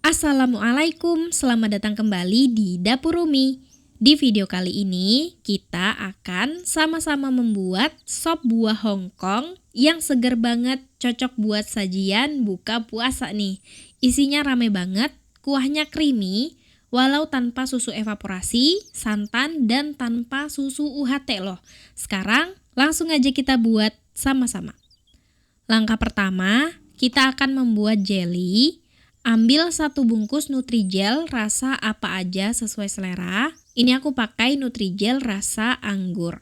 Assalamualaikum, selamat datang kembali di Dapur Umi. Di video kali ini, kita akan sama-sama membuat sop buah Hongkong yang segar banget, cocok buat sajian buka puasa nih. Isinya rame banget, kuahnya creamy, walau tanpa susu evaporasi, santan, dan tanpa susu UHT loh. Sekarang, langsung aja kita buat sama-sama. Langkah pertama, kita akan membuat jelly. Ambil 1 bungkus Nutrijel rasa apa aja sesuai selera. Ini aku pakai Nutrijel rasa anggur.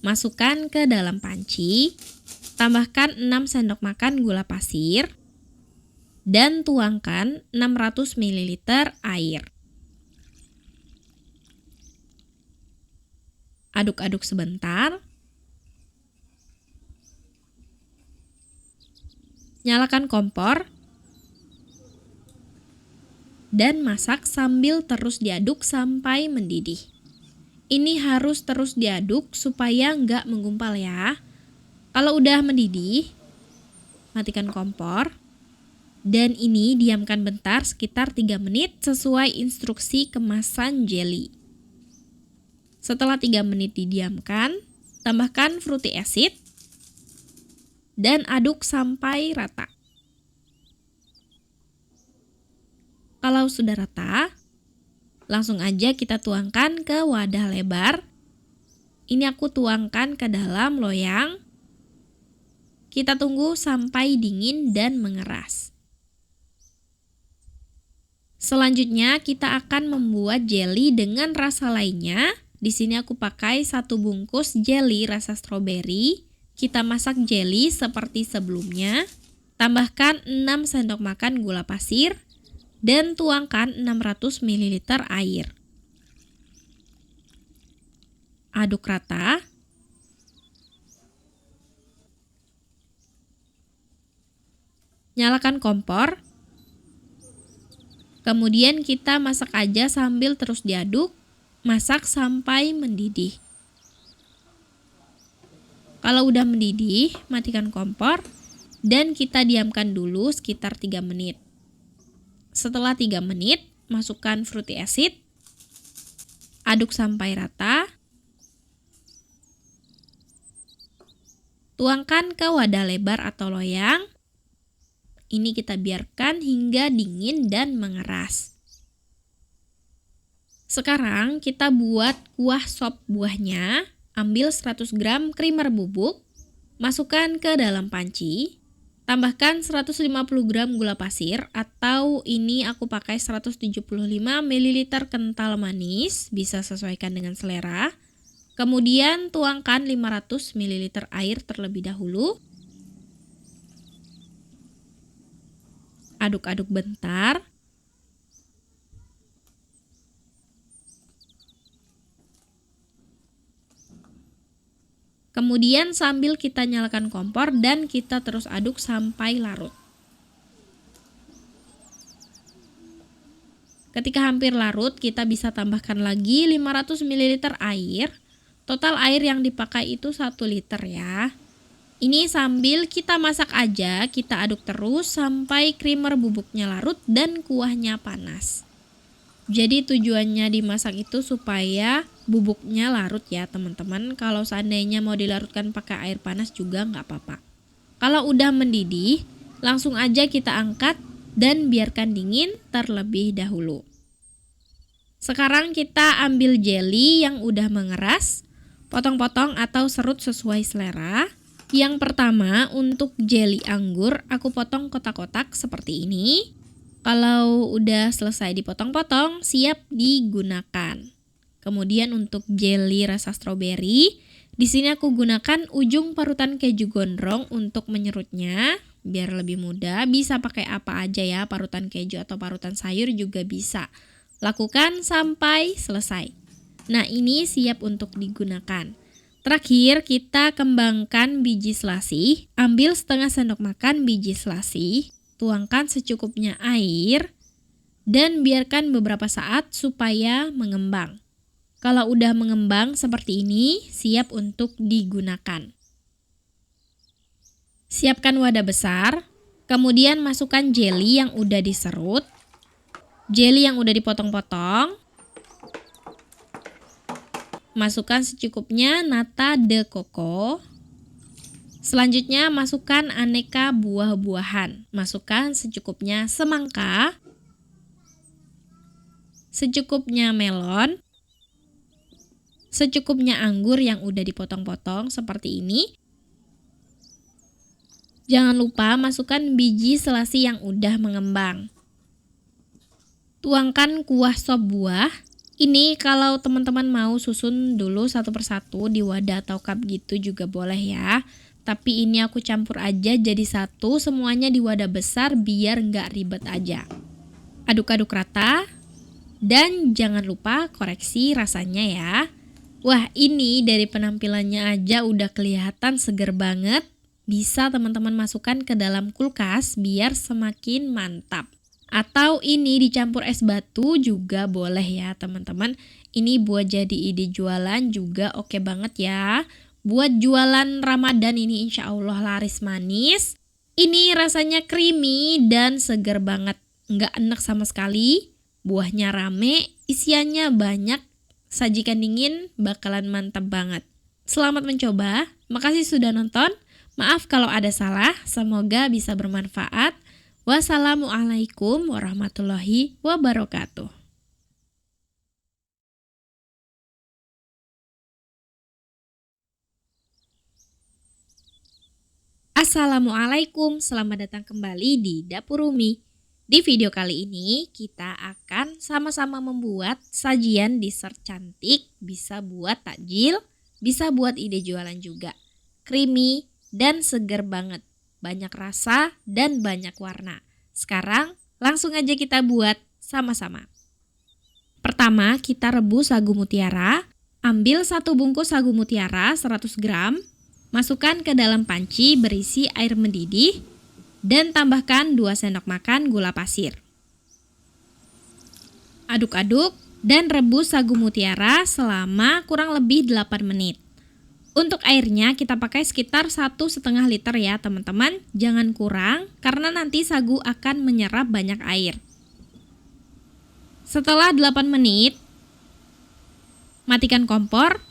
Masukkan ke dalam panci. Tambahkan 6 sendok makan gula pasir. Dan tuangkan 600 ml air. Aduk-aduk sebentar. Nyalakan kompor. Dan masak sambil terus diaduk sampai mendidih. Ini harus terus diaduk supaya nggak menggumpal ya. Kalau udah mendidih, matikan kompor. Dan ini diamkan bentar sekitar 3 menit sesuai instruksi kemasan jelly. Setelah 3 menit didiamkan, tambahkan fruity acid dan aduk sampai rata. Kalau sudah rata, langsung aja kita tuangkan ke wadah lebar. Ini aku tuangkan ke dalam loyang. Kita tunggu sampai dingin dan mengeras. Selanjutnya kita akan membuat jelly dengan rasa lainnya. Di sini aku pakai 1 bungkus jelly rasa stroberi. Kita masak jelly seperti sebelumnya. Tambahkan 6 sendok makan gula pasir. Dan tuangkan 600 ml air. Aduk rata. Nyalakan kompor. Kemudian kita masak aja sambil terus diaduk. Masak sampai mendidih. Kalau udah mendidih, matikan kompor. Dan kita diamkan dulu sekitar 3 menit. Setelah 3 menit, masukkan fruity acid, aduk sampai rata, tuangkan ke wadah lebar atau loyang. Ini kita biarkan hingga dingin dan mengeras. Sekarang kita buat kuah sop buahnya. Ambil 100 gram creamer bubuk, masukkan ke dalam panci. Tambahkan 150 gram gula pasir atau ini aku pakai 175 ml kental manis, bisa sesuaikan dengan selera. Kemudian tuangkan 500 ml air terlebih dahulu. Aduk-aduk bentar. Kemudian sambil kita nyalakan kompor dan kita terus aduk sampai larut. Ketika hampir larut, kita bisa tambahkan lagi 500 ml air. Total air yang dipakai itu 1 liter ya. Ini sambil kita masak aja, kita aduk terus sampai creamer bubuknya larut dan kuahnya panas. Jadi tujuannya dimasak itu supaya bubuknya larut ya teman-teman. Kalau seandainya mau dilarutkan pakai air panas juga nggak apa-apa. Kalau udah mendidih, langsung aja kita angkat dan biarkan dingin terlebih dahulu. Sekarang kita ambil jelly yang udah mengeras, potong-potong atau serut sesuai selera. Yang pertama untuk jelly anggur, aku potong kotak-kotak seperti ini. Kalau udah selesai dipotong-potong, siap digunakan. Kemudian untuk jelly rasa stroberi, di sini aku gunakan ujung parutan keju gondrong untuk menyerutnya, biar lebih mudah. Bisa pakai apa aja ya, parutan keju atau parutan sayur juga bisa. Lakukan sampai selesai. Nah, ini siap untuk digunakan. Terakhir, kita kembangkan biji selasih. Ambil setengah sendok makan biji selasih. Tuangkan secukupnya air dan biarkan beberapa saat supaya mengembang. Kalau udah mengembang seperti ini, siap untuk digunakan. Siapkan wadah besar, kemudian masukkan jelly yang udah diserut. Jelly yang udah dipotong-potong. Masukkan secukupnya nata de coco. Selanjutnya masukkan aneka buah-buahan. Masukkan secukupnya semangka, secukupnya melon, secukupnya anggur yang udah dipotong-potong seperti ini. Jangan lupa masukkan biji selasi yang udah mengembang. Tuangkan kuah sop buah. Ini kalau teman-teman mau susun dulu satu persatu di wadah atau cup gitu juga boleh ya. Tapi ini aku campur aja jadi satu semuanya di wadah besar biar nggak ribet aja. Aduk-aduk rata. Dan jangan lupa koreksi rasanya ya. Wah, ini dari penampilannya aja udah kelihatan seger banget. Bisa teman-teman masukkan ke dalam kulkas biar semakin mantap. Atau ini dicampur es batu juga boleh ya teman-teman. Ini buat jadi ide jualan juga oke banget ya. Buat jualan Ramadan ini insya Allah laris manis. Ini rasanya creamy dan seger banget. Nggak enak sama sekali. Buahnya rame, isiannya banyak. Sajikan dingin bakalan mantap banget. Selamat mencoba. Makasih sudah nonton. Maaf kalau ada salah. Semoga bisa bermanfaat. Wassalamualaikum warahmatullahi wabarakatuh. Assalamualaikum, selamat datang kembali di Dapur Umi. Di video kali ini kita akan sama-sama membuat sajian dessert cantik, bisa buat takjil, bisa buat ide jualan juga. Creamy dan seger banget. Banyak rasa dan banyak warna. Sekarang langsung aja kita buat sama-sama. Pertama kita rebus sagu mutiara. Ambil 1 bungkus sagu mutiara 100 gram. Masukkan ke dalam panci berisi air mendidih. Dan tambahkan 2 sendok makan gula pasir. Aduk-aduk dan rebus sagu mutiara selama kurang lebih 8 menit. Untuk airnya kita pakai sekitar 1,5 liter ya teman-teman, jangan kurang karena nanti sagu akan menyerap banyak air. Setelah 8 menit, matikan kompor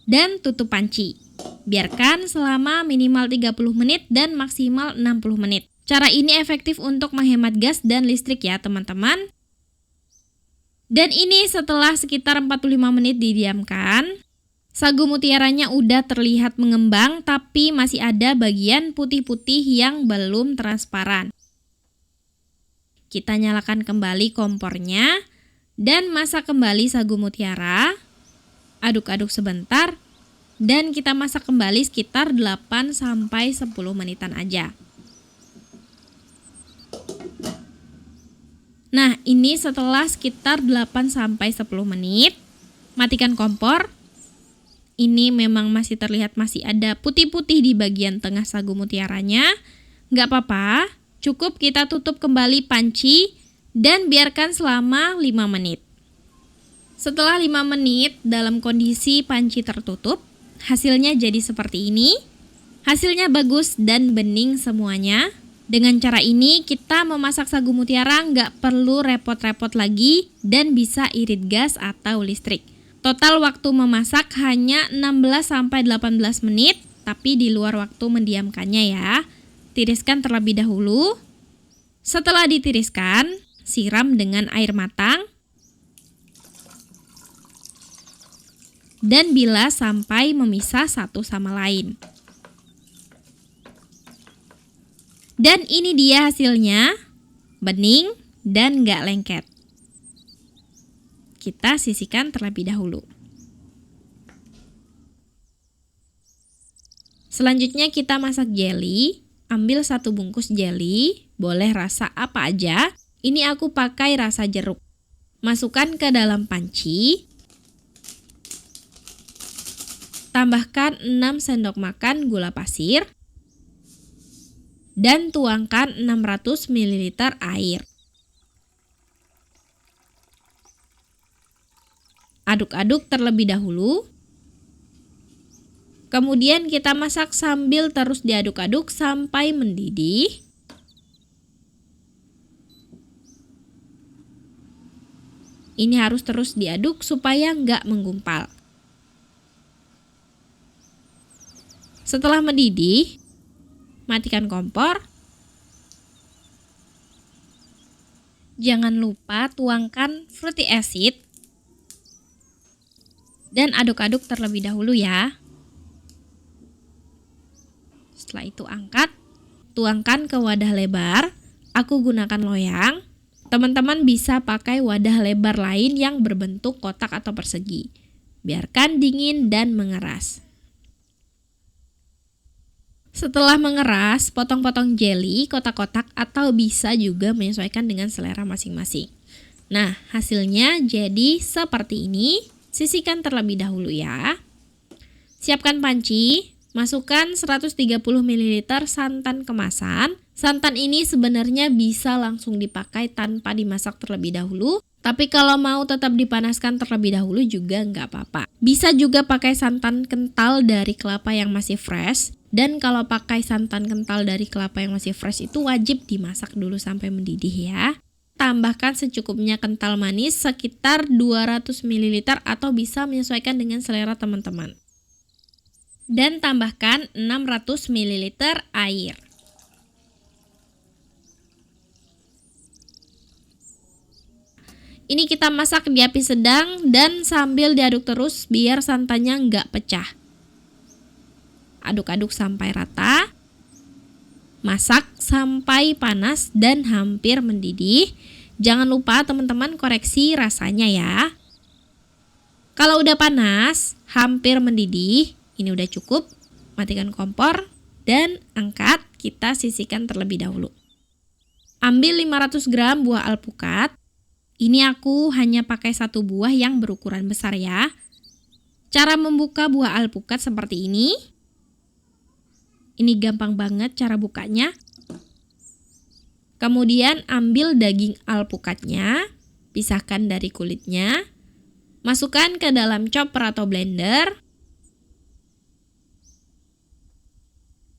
dan tutup panci. Biarkan selama minimal 30 menit dan maksimal 60 menit. Cara ini efektif untuk menghemat gas dan listrik ya teman-teman. Dan ini setelah sekitar 45 menit didiamkan. Sagu mutiaranya udah terlihat mengembang tapi masih ada bagian putih-putih yang belum transparan. Kita nyalakan kembali kompornya dan masak kembali sagu mutiara. Aduk-aduk sebentar dan kita masak kembali sekitar 8-10 menitan aja. Nah, ini setelah sekitar 8-10 menit, matikan kompor. Ini memang masih terlihat masih ada putih-putih di bagian tengah sagu mutiaranya. Nggak apa-apa, cukup kita tutup kembali panci dan biarkan selama 5 menit. Setelah 5 menit dalam kondisi panci tertutup, hasilnya jadi seperti ini. Hasilnya bagus dan bening semuanya. Dengan cara ini kita memasak sagu mutiara nggak perlu repot-repot lagi dan bisa irit gas atau listrik. Total waktu memasak hanya 16-18 menit, tapi di luar waktu mendiamkannya ya. Tiriskan terlebih dahulu. Setelah ditiriskan, siram dengan air matang. Dan bilas sampai memisah satu sama lain. Dan ini dia hasilnya, bening dan nggak lengket. Kita sisihkan terlebih dahulu. Selanjutnya kita masak jelly. Ambil 1 bungkus jelly, boleh rasa apa aja. Ini aku pakai rasa jeruk. Masukkan ke dalam panci. Tambahkan 6 sendok makan gula pasir. Dan tuangkan 600 ml air. Aduk-aduk terlebih dahulu. Kemudian kita masak sambil terus diaduk-aduk sampai mendidih. Ini harus terus diaduk supaya nggak menggumpal. Setelah mendidih, matikan kompor. Jangan lupa tuangkan fruity acid dan aduk-aduk terlebih dahulu ya. Setelah itu angkat, tuangkan ke wadah lebar. Aku gunakan loyang. Teman-teman bisa pakai wadah lebar lain yang berbentuk kotak atau persegi. Biarkan dingin dan mengeras. Setelah mengeras, potong-potong jelly kotak-kotak atau bisa juga menyesuaikan dengan selera masing-masing. Nah, hasilnya jadi seperti ini. Sisihkan terlebih dahulu ya. Siapkan panci, masukkan 130 ml santan kemasan. Santan ini sebenarnya bisa langsung dipakai tanpa dimasak terlebih dahulu. Tapi kalau mau tetap dipanaskan terlebih dahulu juga nggak apa-apa. Bisa juga pakai santan kental dari kelapa yang masih fresh. Dan kalau pakai santan kental dari kelapa yang masih fresh itu wajib dimasak dulu sampai mendidih ya. Tambahkan secukupnya kental manis sekitar 200 ml atau bisa menyesuaikan dengan selera teman-teman. Dan tambahkan 600 ml air. Ini kita masak di api sedang dan sambil diaduk terus biar santannya nggak pecah. Aduk-aduk sampai rata. Masak sampai panas dan hampir mendidih. Jangan lupa teman-teman koreksi rasanya ya. Kalau udah panas, hampir mendidih, ini udah cukup. Matikan kompor dan angkat, kita sisihkan terlebih dahulu. Ambil 500 gram buah alpukat. Ini aku hanya pakai 1 buah yang berukuran besar ya. Cara membuka buah alpukat seperti ini. Ini gampang banget cara bukanya. Kemudian ambil daging alpukatnya, pisahkan dari kulitnya. Masukkan ke dalam chopper atau blender.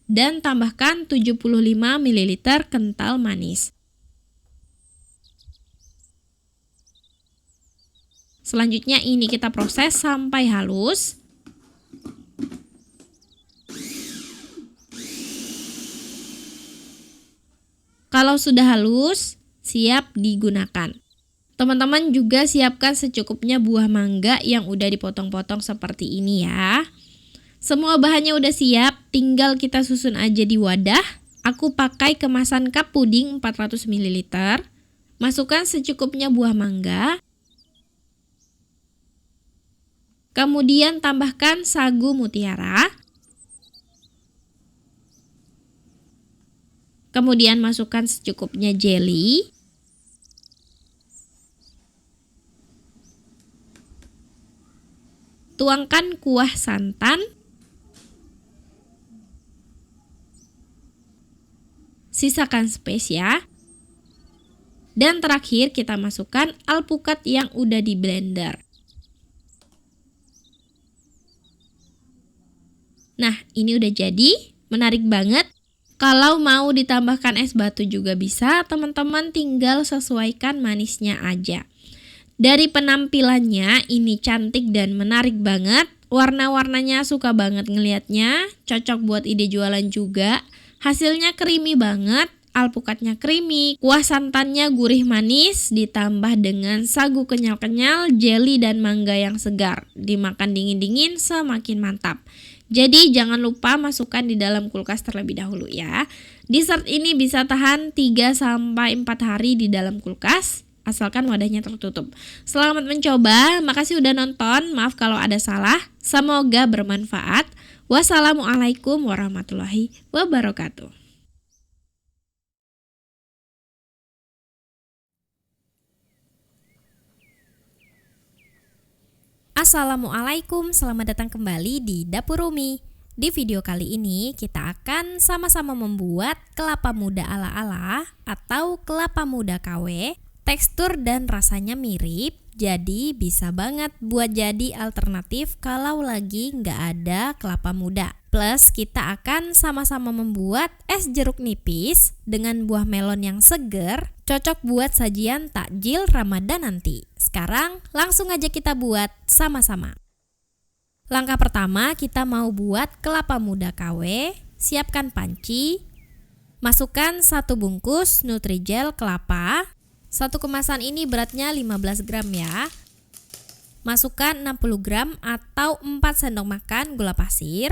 Dan tambahkan 75 ml kental manis. Selanjutnya ini kita proses sampai halus. Kalau sudah halus, siap digunakan. Teman-teman juga siapkan secukupnya buah mangga yang udah dipotong-potong seperti ini ya. Semua bahannya udah siap, tinggal kita susun aja di wadah. Aku pakai kemasan cup puding 400 ml. Masukkan secukupnya buah mangga. Kemudian tambahkan sagu mutiara. Kemudian masukkan secukupnya jelly. Tuangkan kuah santan. Sisakan space ya. Dan terakhir kita masukkan alpukat yang udah di blender. Nah, ini udah jadi, menarik banget. Kalau mau ditambahkan es batu juga bisa, teman-teman tinggal sesuaikan manisnya aja. Dari penampilannya ini cantik dan menarik banget. Warna-warnanya suka banget ngelihatnya, cocok buat ide jualan juga. Hasilnya creamy banget, alpukatnya creamy, kuah santannya gurih manis, ditambah dengan sagu kenyal-kenyal, jelly dan mangga yang segar. Dimakan dingin-dingin semakin mantap. Jadi jangan lupa masukkan di dalam kulkas terlebih dahulu ya. Dessert ini bisa tahan 3-4 hari di dalam kulkas, asalkan wadahnya tertutup. Selamat mencoba, makasih udah nonton, maaf kalau ada salah. Semoga bermanfaat. Wassalamualaikum warahmatullahi wabarakatuh. Assalamualaikum, selamat datang kembali di Dapur Umi. Di video kali ini kita akan sama-sama membuat kelapa muda ala-ala atau kelapa muda KW. Tekstur dan rasanya mirip, jadi bisa banget buat jadi alternatif kalau lagi nggak ada kelapa muda. Plus kita akan sama-sama membuat es jeruk nipis dengan buah melon yang seger, cocok buat sajian takjil Ramadan nanti. Sekarang langsung aja kita buat sama-sama. Langkah pertama, kita mau buat kelapa muda KW. Siapkan panci. Masukkan 1 bungkus Nutrijel kelapa. 1 kemasan ini beratnya 15 gram ya. Masukkan 60 gram atau 4 sendok makan gula pasir.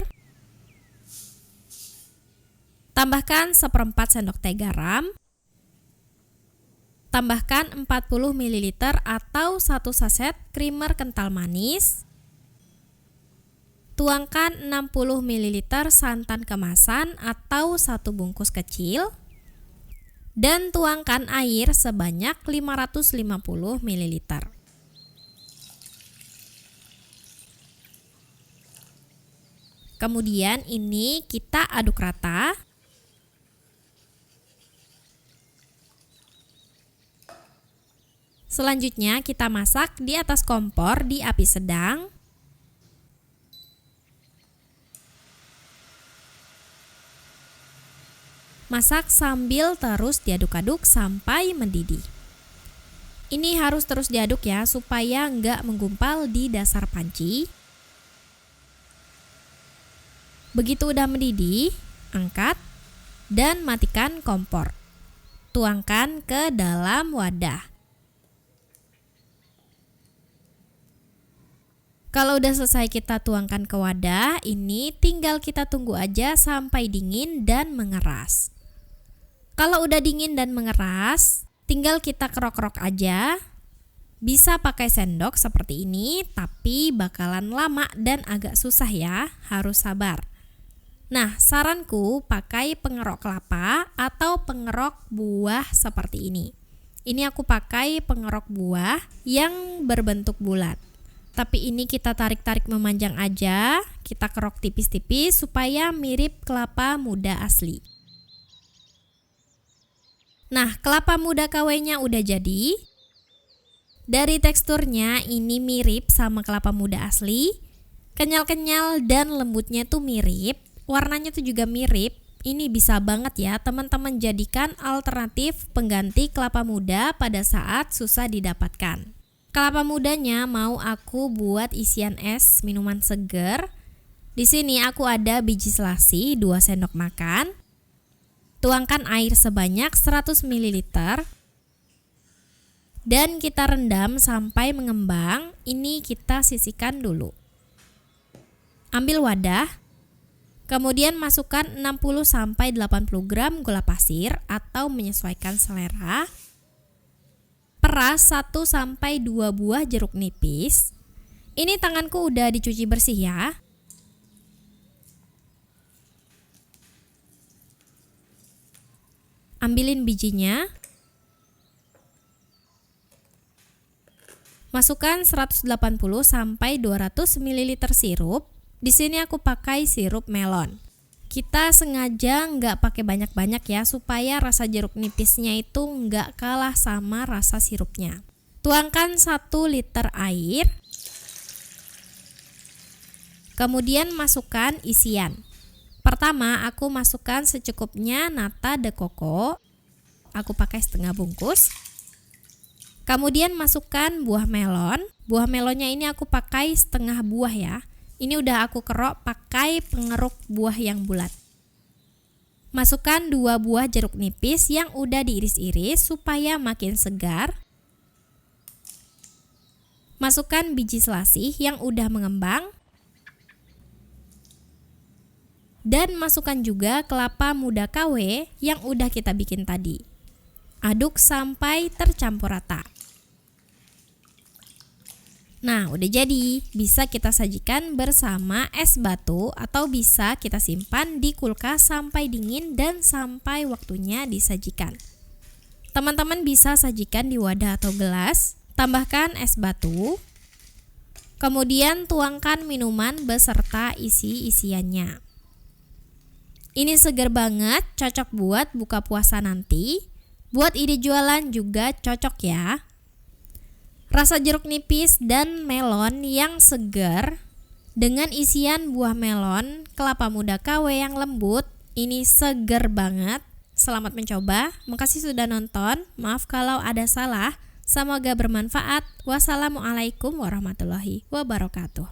Tambahkan 1/4 sendok teh garam. Tambahkan 40 ml atau 1 saset creamer kental manis. Tuangkan 60 ml santan kemasan atau 1 bungkus kecil. Dan tuangkan air sebanyak 550 ml. Kemudian ini kita aduk rata. Selanjutnya kita masak di atas kompor di api sedang. Masak sambil terus diaduk-aduk sampai mendidih. Ini harus terus diaduk ya supaya nggak menggumpal di dasar panci. Begitu udah mendidih, angkat dan matikan kompor. Tuangkan ke dalam wadah. Kalau udah selesai kita tuangkan ke wadah, ini tinggal kita tunggu aja sampai dingin dan mengeras. Kalau udah dingin dan mengeras, tinggal kita kerok-kerok aja. Bisa pakai sendok seperti ini, tapi bakalan lama dan agak susah ya, harus sabar. Nah, saranku pakai pengerok kelapa atau pengerok buah seperti ini. Ini aku pakai pengerok buah yang berbentuk bulat. Tapi ini kita tarik-tarik memanjang aja, kita kerok tipis-tipis supaya mirip kelapa muda asli. Nah, kelapa muda KW-nya udah jadi. Dari teksturnya ini mirip sama kelapa muda asli. Kenyal-kenyal dan lembutnya tuh mirip, warnanya tuh juga mirip. Ini bisa banget ya teman-teman jadikan alternatif pengganti kelapa muda pada saat susah didapatkan. Kelapa mudanya mau aku buat isian es minuman seger. Di sini aku ada biji selasi 2 sendok makan. Tuangkan air sebanyak 100 ml. Dan kita rendam sampai mengembang. Ini kita sisihkan dulu. Ambil wadah. Kemudian masukkan 60 sampai 80 gram gula pasir atau menyesuaikan selera. Peras 1 sampai 2 buah jeruk nipis. Ini tanganku udah dicuci bersih ya. Ambilin bijinya. Masukkan 180 sampai 200 ml sirup. Di sini aku pakai sirup melon. Kita sengaja nggak pakai banyak-banyak ya supaya rasa jeruk nipisnya itu nggak kalah sama rasa sirupnya. Tuangkan 1 liter air. Kemudian masukkan isian. Pertama aku masukkan secukupnya nata de coco. Aku pakai setengah bungkus. Kemudian masukkan buah melon. Buah melonnya ini aku pakai setengah buah ya. Ini udah aku kerok pakai pengeruk buah yang bulat. Masukkan 2 buah jeruk nipis yang udah diiris-iris supaya makin segar. Masukkan biji selasih yang udah mengembang. Dan masukkan juga kelapa muda KW yang udah kita bikin tadi. Aduk sampai tercampur rata. Nah, udah jadi. Bisa kita sajikan bersama es batu atau bisa kita simpan di kulkas sampai dingin dan sampai waktunya disajikan. Teman-teman bisa sajikan di wadah atau gelas, tambahkan es batu, kemudian tuangkan minuman beserta isi-isiannya. Ini segar banget, cocok buat buka puasa nanti. Buat ide jualan juga cocok ya. Rasa jeruk nipis dan melon yang segar Dengan isian buah melon, kelapa muda KW yang lembut, ini seger banget. Selamat mencoba, makasih sudah nonton, maaf kalau ada salah. Semoga bermanfaat. Wassalamualaikum warahmatullahi wabarakatuh.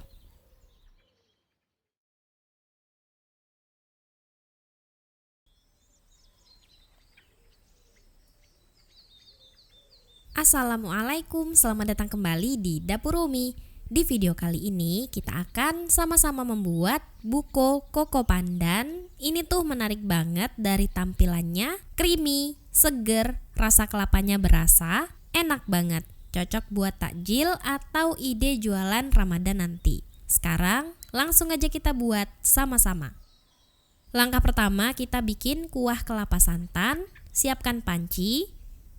Assalamualaikum, selamat datang kembali di Dapur Umi. Di video kali ini kita akan sama-sama membuat buko koko pandan. Ini tuh menarik banget dari tampilannya, creamy, seger, rasa kelapanya berasa, enak banget. Cocok buat takjil atau ide jualan Ramadan nanti. Sekarang langsung aja kita buat sama-sama. Langkah pertama kita bikin kuah kelapa santan. Siapkan panci.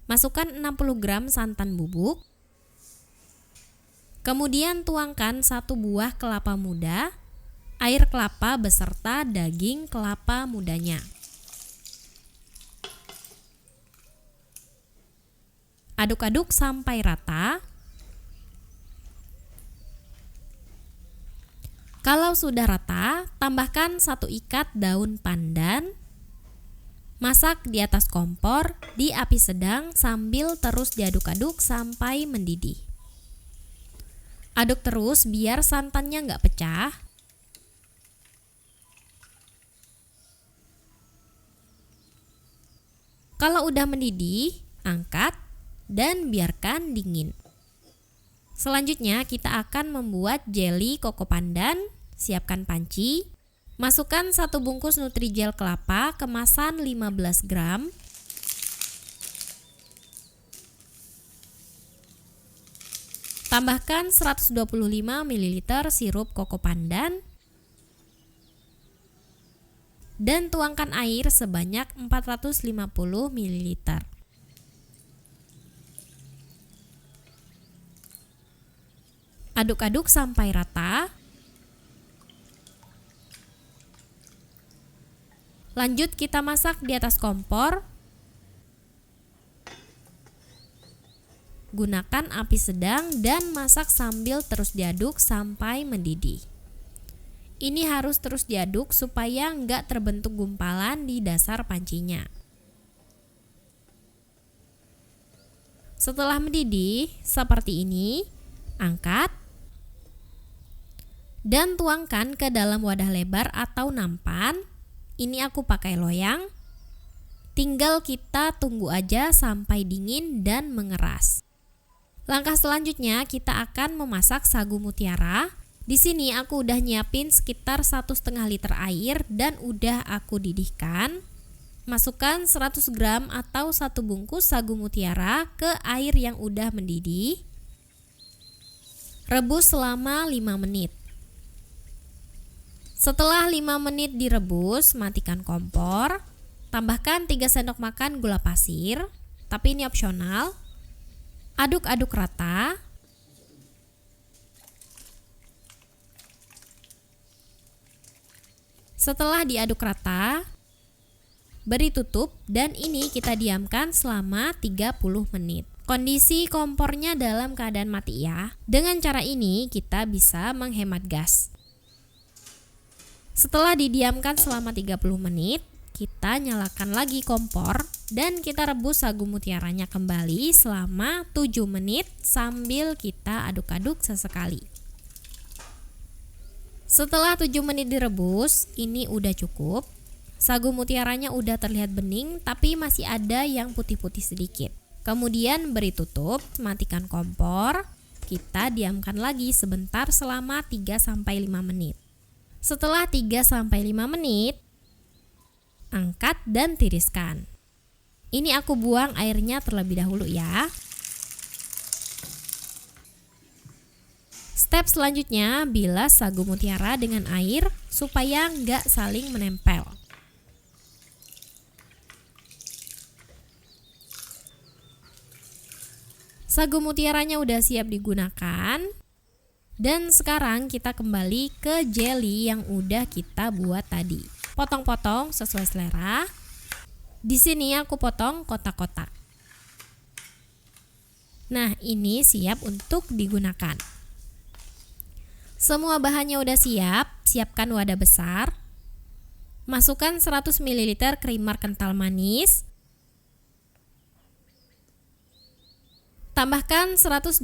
Masukkan 60 gram santan bubuk. Kemudian tuangkan 1 buah kelapa muda, air kelapa beserta daging kelapa mudanya. Aduk-aduk sampai rata. Kalau sudah rata, tambahkan 1 ikat daun pandan. Masak di atas kompor di api sedang sambil terus diaduk-aduk sampai mendidih. Aduk terus biar santannya nggak pecah. Kalau udah mendidih, angkat dan biarkan dingin. Selanjutnya kita akan membuat jelly koko pandan. Siapkan panci. Masukkan 1 bungkus Nutrijel kelapa kemasan 15 gram. Tambahkan 125 ml sirup koko pandan. Dan tuangkan air sebanyak 450 ml. Aduk-aduk sampai rata. Lanjut kita masak di atas kompor. Gunakan api sedang dan masak sambil terus diaduk sampai mendidih. Ini harus terus diaduk supaya nggak terbentuk gumpalan di dasar pancinya. Setelah mendidih seperti ini, angkat dan tuangkan ke dalam wadah lebar atau nampan. Ini aku pakai loyang. Tinggal kita tunggu aja sampai dingin dan mengeras. Langkah selanjutnya kita akan memasak sagu mutiara. Di sini aku udah nyiapin sekitar 1,5 liter air dan udah aku didihkan. Masukkan 100 gram atau 1 bungkus sagu mutiara ke air yang udah mendidih. Rebus selama 5 menit. Setelah 5 menit direbus, matikan kompor. Tambahkan 3 sendok makan gula pasir, tapi ini opsional. Aduk-aduk rata. Setelah diaduk rata, beri tutup dan ini kita diamkan selama 30 menit. Kondisi kompornya dalam keadaan mati ya. Dengan cara ini kita bisa menghemat gas. Setelah didiamkan selama 30 menit, kita nyalakan lagi kompor dan kita rebus sagu mutiaranya kembali selama 7 menit sambil kita aduk-aduk sesekali. Setelah 7 menit direbus, ini udah cukup. Sagu mutiaranya udah terlihat bening tapi masih ada yang putih-putih sedikit. Kemudian beri tutup, matikan kompor. Kita diamkan lagi sebentar selama 3-5 menit. Setelah 3-5 menit, angkat dan tiriskan. Ini aku buang airnya terlebih dahulu ya. Step selanjutnya, bilas sagu mutiara dengan air supaya nggak saling menempel. Sagu mutiaranya udah siap digunakan. Dan sekarang kita kembali ke jelly yang udah kita buat tadi. Potong-potong sesuai selera. Di sini aku potong kotak-kotak. Nah, ini siap untuk digunakan. Semua bahannya udah siap, siapkan wadah besar. Masukkan 100 ml creamer kental manis. Tambahkan 125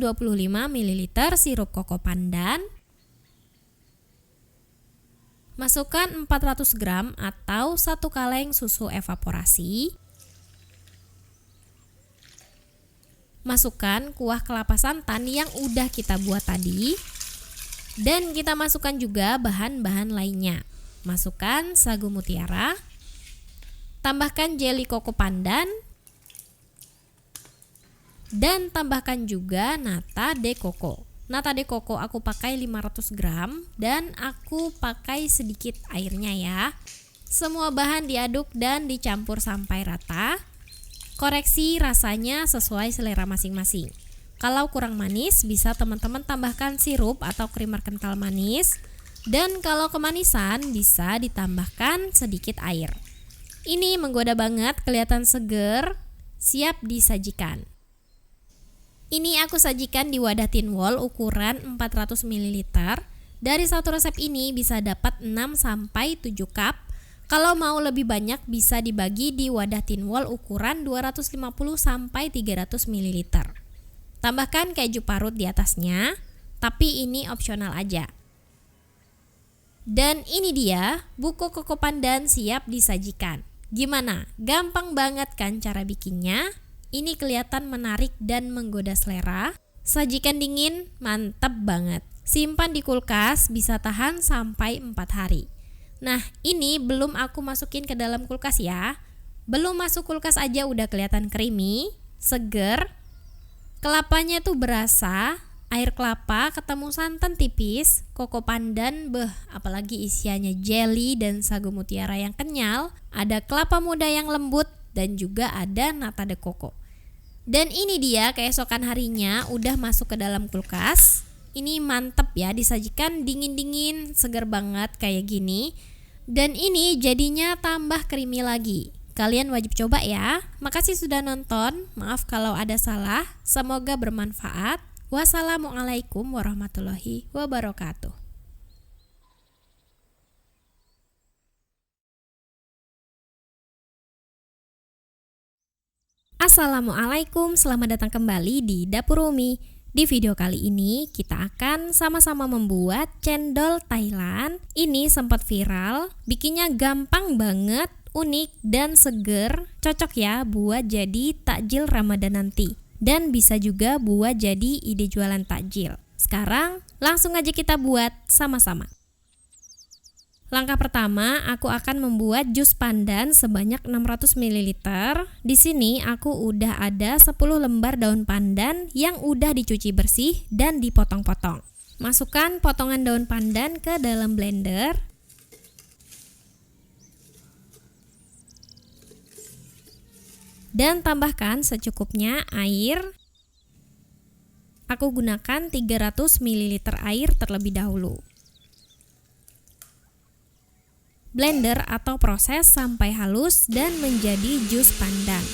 ml sirup koko pandan. Masukkan 400 gram atau 1 kaleng susu evaporasi. Masukkan kuah kelapa santan yang udah kita buat tadi. Dan kita masukkan juga bahan-bahan lainnya. Masukkan sagu mutiara. Tambahkan jelly koko pandan. Dan tambahkan juga nata de coco. Nata de coco aku pakai 500 gram dan aku pakai sedikit airnya ya. Semua bahan diaduk dan dicampur sampai rata. Koreksi rasanya sesuai selera masing-masing. Kalau kurang manis bisa teman-teman tambahkan sirup atau creamer kental manis. Dan kalau kemanisan bisa ditambahkan sedikit air. Ini menggoda banget, kelihatan seger, siap disajikan. Ini aku sajikan di wadah tin wall ukuran 400 ml. Dari satu resep ini bisa dapat 6-7 cup. Kalau mau lebih banyak bisa dibagi di wadah tin wall ukuran 250-300 ml. Tambahkan keju parut di atasnya, tapi ini opsional aja. Dan ini dia, buko koko pandan siap disajikan. Gimana? Gampang banget kan cara bikinnya? Ini kelihatan menarik dan menggoda selera. Sajikan dingin, mantap banget. Simpan di kulkas, bisa tahan sampai 4 hari. Nah, ini belum aku masukin ke dalam kulkas ya. Belum masuk kulkas aja udah kelihatan creamy, seger. Kelapanya tuh berasa, air kelapa ketemu santan tipis, koko pandan, apalagi isiannya jelly dan sagu mutiara yang kenyal, ada kelapa muda yang lembut dan juga ada nata de coco. Dan ini dia keesokan harinya udah masuk ke dalam kulkas. Ini mantep ya, disajikan dingin-dingin, seger banget kayak gini. Dan ini jadinya tambah creamy lagi. Kalian wajib coba ya. Makasih sudah nonton. Maaf kalau ada salah. Semoga bermanfaat. Wassalamualaikum warahmatullahi wabarakatuh. Assalamualaikum, selamat datang kembali di Dapur Umi. Di video kali ini kita akan sama-sama membuat cendol Thailand. Ini sempat viral, bikinnya gampang banget, unik dan seger. Cocok ya buat jadi takjil Ramadan nanti. Dan bisa juga buat jadi ide jualan takjil. Sekarang langsung aja kita buat sama-sama. Langkah pertama, aku akan membuat jus pandan sebanyak 600 ml. Di sini aku udah ada 10 lembar daun pandan yang udah dicuci bersih dan dipotong-potong. Masukkan potongan daun pandan ke dalam blender. Dan tambahkan secukupnya air. Aku gunakan 300 ml air terlebih dahulu. Blender atau proses sampai halus dan menjadi jus pandan.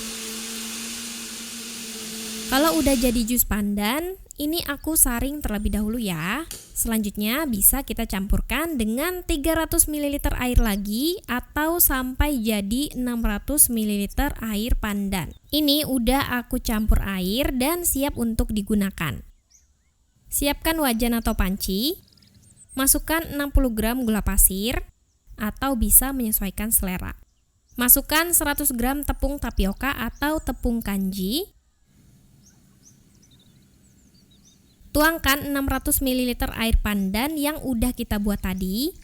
Kalau udah jadi jus pandan, ini aku saring terlebih dahulu ya. Selanjutnya bisa kita campurkan dengan 300 ml air lagi atau sampai jadi 600 ml air pandan. Ini udah aku campur air dan siap untuk digunakan. Siapkan wajan atau panci. Masukkan 60 gram gula pasir atau bisa menyesuaikan selera. Masukkan 100 gram tepung tapioka atau tepung kanji. Tuangkan 600 ml air pandan yang udah kita buat tadi.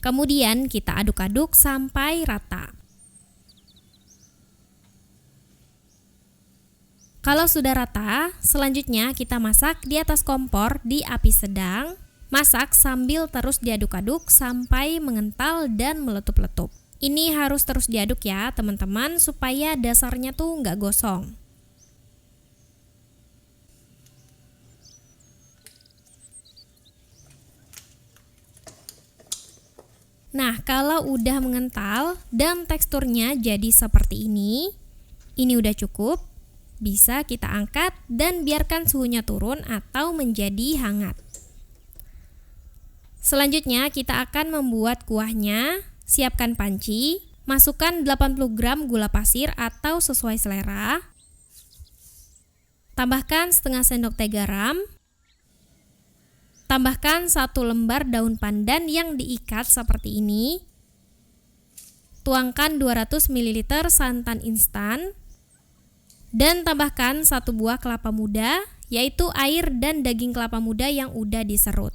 Kemudian kita aduk-aduk sampai rata. Kalau sudah rata, selanjutnya kita masak di atas kompor di api sedang. Masak sambil terus diaduk-aduk sampai mengental dan meletup-letup. Ini harus terus diaduk ya teman-teman supaya dasarnya tuh nggak gosong. Nah, kalau udah mengental dan teksturnya jadi seperti ini udah cukup. bisa kita angkat dan biarkan suhunya turun atau menjadi hangat. Selanjutnya kita akan membuat kuahnya. Siapkan panci, masukkan 80 gram gula pasir atau sesuai selera. Tambahkan setengah sendok teh garam. Tambahkan 1 lembar daun pandan yang diikat seperti ini. Tuangkan 200 ml santan instan. Dan tambahkan 1 buah kelapa muda, yaitu air dan daging kelapa muda yang udah diserut.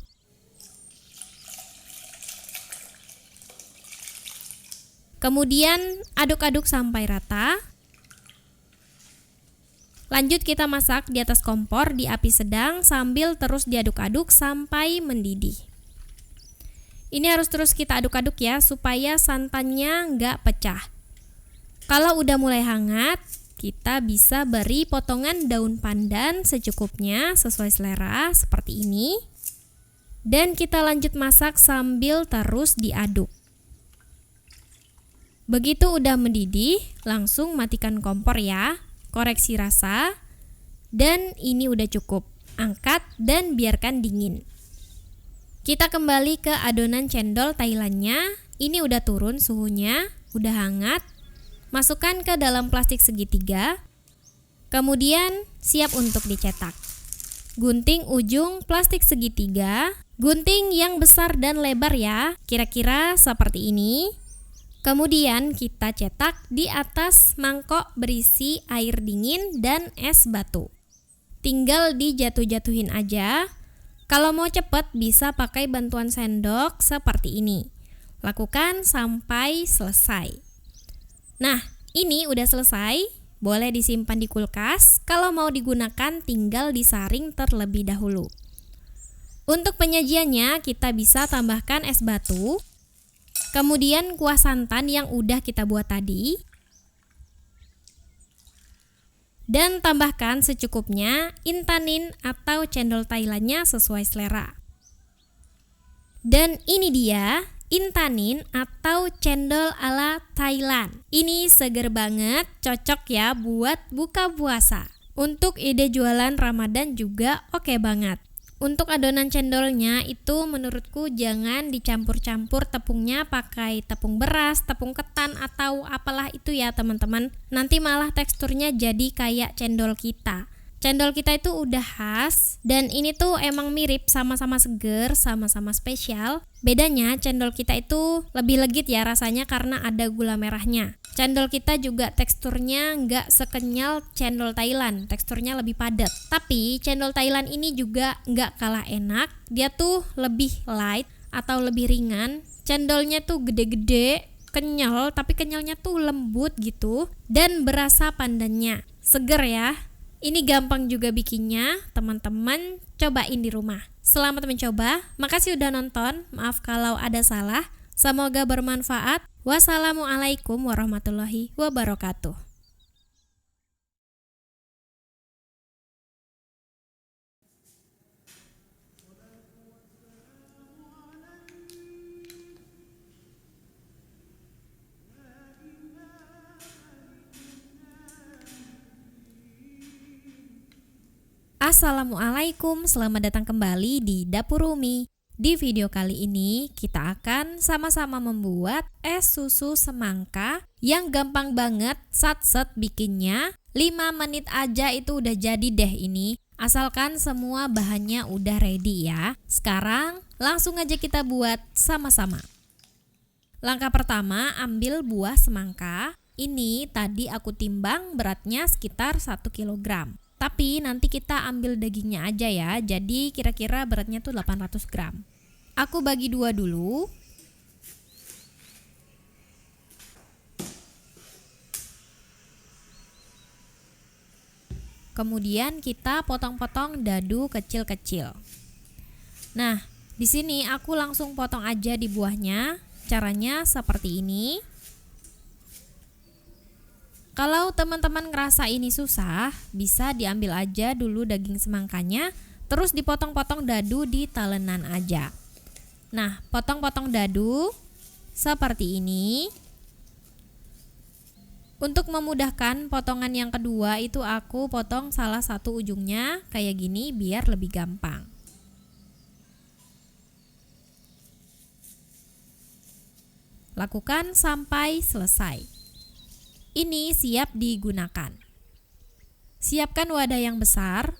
Kemudian aduk-aduk sampai rata. Lanjut kita masak di atas kompor di api sedang sambil terus diaduk-aduk sampai mendidih. Ini harus terus kita aduk-aduk ya supaya santannya nggak pecah. Kalau udah mulai hangat, kita bisa beri potongan daun pandan secukupnya sesuai selera seperti ini. Dan kita lanjut masak sambil terus diaduk. Begitu udah mendidih, langsung matikan kompor ya. Koreksi rasa, dan ini udah cukup. Angkat dan biarkan dingin. Kita kembali ke adonan cendol Thailandnya. Ini udah turun suhunya, udah hangat. Masukkan ke dalam plastik segitiga. Kemudian siap untuk dicetak. Gunting ujung plastik segitiga. Gunting yang besar dan lebar ya, kira-kira seperti ini. Kemudian kita cetak di atas mangkok berisi air dingin dan es batu. Tinggal dijatuh-jatuhin aja. Kalau mau cepet bisa pakai bantuan sendok seperti ini. Lakukan sampai selesai. Nah, ini udah selesai. Boleh disimpan di kulkas. Kalau mau digunakan tinggal disaring terlebih dahulu. Untuk penyajiannya kita bisa tambahkan es batu. Kemudian kuah santan yang udah kita buat tadi. Dan tambahkan secukupnya intanin atau cendol Thailandnya sesuai selera. Dan ini dia intanin atau cendol ala Thailand. Ini seger banget, cocok ya buat buka puasa. Untuk ide jualan Ramadan juga oke banget. Untuk adonan cendolnya itu menurutku jangan dicampur-campur tepungnya pakai tepung beras, tepung ketan atau apalah itu ya teman-teman. Nanti malah teksturnya jadi kayak cendol kita. Cendol kita itu udah khas dan ini tuh emang mirip, sama-sama seger, sama-sama spesial. Bedanya cendol kita itu lebih legit ya rasanya karena ada gula merahnya. Cendol kita juga teksturnya nggak sekenyal cendol Thailand, teksturnya lebih padat. Tapi cendol Thailand ini juga nggak kalah enak, dia tuh lebih light atau lebih ringan. Cendolnya tuh gede-gede, kenyal, tapi kenyalnya tuh lembut gitu dan berasa pandannya. Seger ya. Ini gampang juga bikinnya, teman-teman cobain di rumah. Selamat mencoba, makasih udah nonton, maaf kalau ada salah. Semoga bermanfaat. Wassalamualaikum warahmatullahi wabarakatuh. Assalamualaikum, selamat datang kembali di Dapur Umi. Di video kali ini kita akan sama-sama membuat es susu semangka yang gampang banget, sat-set bikinnya. 5 menit aja itu udah jadi deh ini. Asalkan semua bahannya udah ready ya. Sekarang langsung aja kita buat sama-sama. Langkah pertama, ambil buah semangka. Ini tadi aku timbang beratnya sekitar 1 kg. Tapi nanti kita ambil dagingnya aja ya. Jadi kira-kira beratnya tuh 800 gram. Aku bagi 2 dulu. Kemudian kita potong-potong dadu kecil-kecil. Nah, di sini aku langsung potong aja di buahnya. Caranya seperti ini. Kalau teman-teman ngerasa ini susah, bisa diambil aja dulu daging semangkanya, terus dipotong-potong dadu di talenan aja. Nah, potong-potong dadu seperti ini. Untuk memudahkan potongan yang kedua itu aku potong salah satu ujungnya kayak gini biar lebih gampang. Lakukan sampai selesai. Ini siap digunakan. Siapkan wadah yang besar.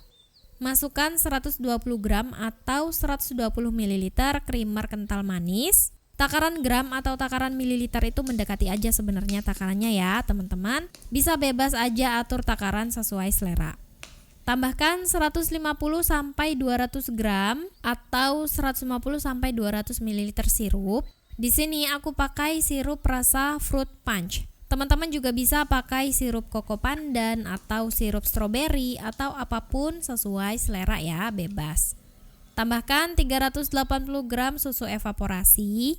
Masukkan 120 gram atau 120 ml creamer kental manis. Takaran gram atau takaran mililiter itu mendekati aja sebenarnya takarannya ya teman-teman. Bisa bebas aja atur takaran sesuai selera. Tambahkan 150 sampai 200 gram atau 150 sampai 200 ml sirup. Di sini aku pakai sirup rasa fruit punch. Teman-teman juga bisa pakai sirup koko pandan atau sirup stroberi atau apapun sesuai selera ya, bebas. Tambahkan 380 gram susu evaporasi.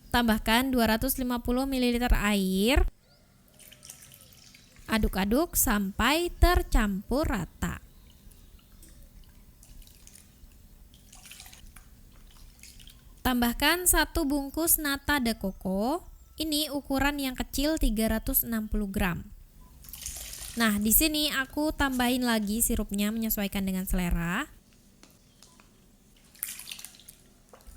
Tambahkan 250 ml air. Aduk-aduk sampai tercampur rata. Tambahkan 1 bungkus nata de coco. Ini ukuran yang kecil 360 gram. Nah, di sini aku tambahin lagi sirupnya menyesuaikan dengan selera.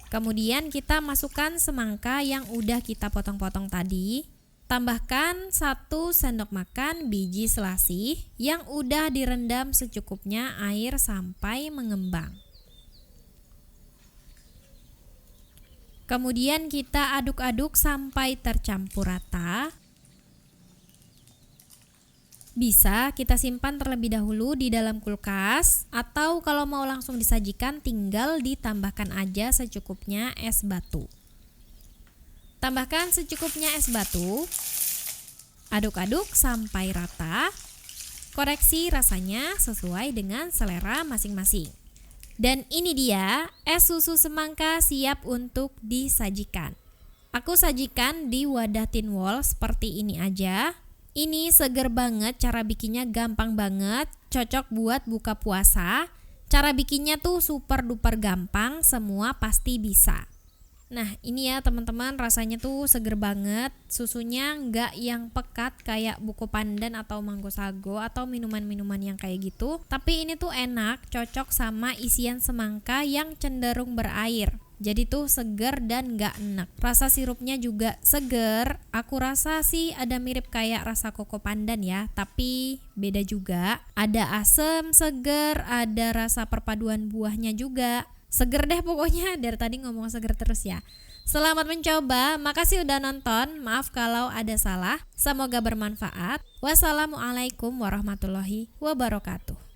Kemudian kita masukkan semangka yang udah kita potong-potong tadi. Tambahkan 1 sendok makan biji selasih yang udah direndam secukupnya air sampai mengembang. Kemudian kita aduk-aduk sampai tercampur rata. Bisa kita simpan terlebih dahulu di dalam kulkas, atau kalau mau langsung disajikan tinggal ditambahkan aja secukupnya es batu. Tambahkan secukupnya es batu. Aduk-aduk sampai rata. Koreksi rasanya sesuai dengan selera masing-masing. Dan ini dia es susu semangka siap untuk disajikan. Aku sajikan di wadah tin wall seperti ini aja. Ini seger banget, cara bikinnya gampang banget, cocok buat buka puasa. Cara bikinnya tuh super duper gampang, semua pasti bisa. Nah ini ya teman-teman, rasanya tuh seger banget. Susunya nggak yang pekat kayak buko pandan atau mango sago atau minuman-minuman yang kayak gitu. Tapi ini tuh enak, cocok sama isian semangka yang cenderung berair. Jadi tuh seger dan nggak enek. Rasa sirupnya juga seger. Aku rasa sih ada mirip kayak rasa koko pandan ya, tapi beda juga. Ada asem, seger, ada rasa perpaduan buahnya juga. Seger deh pokoknya, dari tadi ngomong seger terus ya. Selamat mencoba, makasih udah nonton. Maaf kalau ada salah. Semoga bermanfaat. Wassalamualaikum warahmatullahi wabarakatuh.